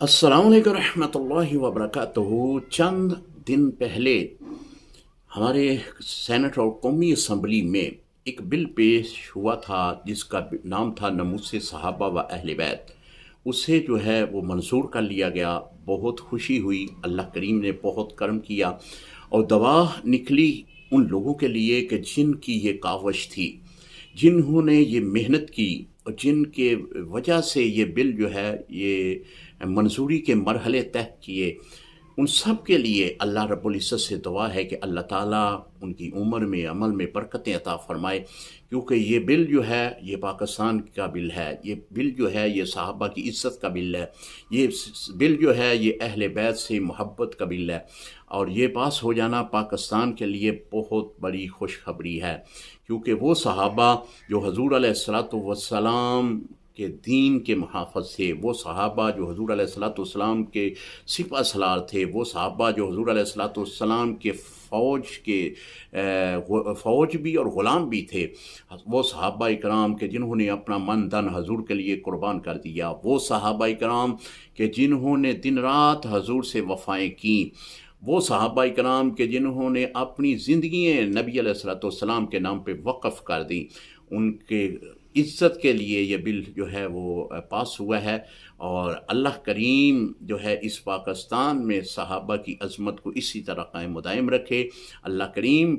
السلام علیکم رحمۃ اللہ وبرکاتہ۔ چند دن پہلے ہمارے سینٹ اور قومی اسمبلی میں ایک بل پیش ہوا تھا جس کا نام تھا ناموس صحابہ و اہل بیت۔ اسے جو ہے وہ منظور کر لیا گیا، بہت خوشی ہوئی، اللہ کریم نے بہت کرم کیا اور دعا نکلی ان لوگوں کے لیے کہ جن کی یہ کاوش تھی، جنہوں نے یہ محنت کی اور جن کے وجہ سے یہ بل جو ہے یہ منظوری کے مرحلے طے کیے، ان سب کے لیے اللہ رب العزت سے دعا ہے کہ اللہ تعالیٰ ان کی عمر میں عمل میں برکتیں عطا فرمائے، کیونکہ یہ بل جو ہے یہ پاکستان کا بل ہے، یہ بل جو ہے یہ صحابہ کی عزت کا بل ہے، یہ بل جو ہے یہ اہل بیت سے محبت کا بل ہے، اور یہ پاس ہو جانا پاکستان کے لیے بہت بڑی خوشخبری ہے، کیونکہ وہ صحابہ جو حضور علیہ الصلاۃ والسلام کے دین کے محافظ تھے، وہ صحابہ جو حضور علیہ الصلاۃ والسلام کے سپہ سالار تھے، وہ صحابہ جو حضور علیہ الصلاۃ والسلام کے فوج بھی اور غلام بھی تھے، وہ صحابہ کرام کہ جنہوں نے اپنا من دن حضور کے لیے قربان کر دیا، وہ صحابہ کرام کہ جنہوں نے دن رات حضور سے وفائیں کیں، وہ صحابہ کرام کہ جنہوں نے اپنی زندگییں نبی علیہ الصلوۃ والسلام کے نام پہ وقف کر دیں، ان کے عزت کے لیے یہ بل جو ہے وہ پاس ہوا ہے، اور اللہ کریم جو ہے اس پاکستان میں صحابہ کی عظمت کو اسی طرح قائم و دائم رکھے۔ اللہ کریم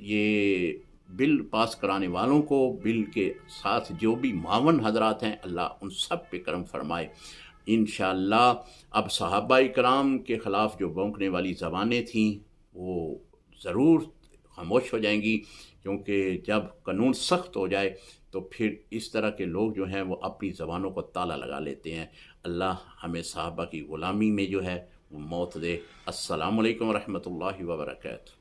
یہ بل پاس کرانے والوں کو، بل کے ساتھ جو بھی معاون حضرات ہیں، اللہ ان سب پہ کرم فرمائے انشاءاللہ۔ اب صحابہ کرام کے خلاف جو بونکنے والی زبانیں تھیں وہ ضرور خاموش ہو جائیں گی، کیونکہ جب قانون سخت ہو جائے تو پھر اس طرح کے لوگ جو ہیں وہ اپنی زبانوں کو تالا لگا لیتے ہیں۔ اللہ ہمیں صحابہ کی غلامی میں جو ہے وہ موت دے۔ السلام علیکم ورحمۃ اللہ وبرکاتہ۔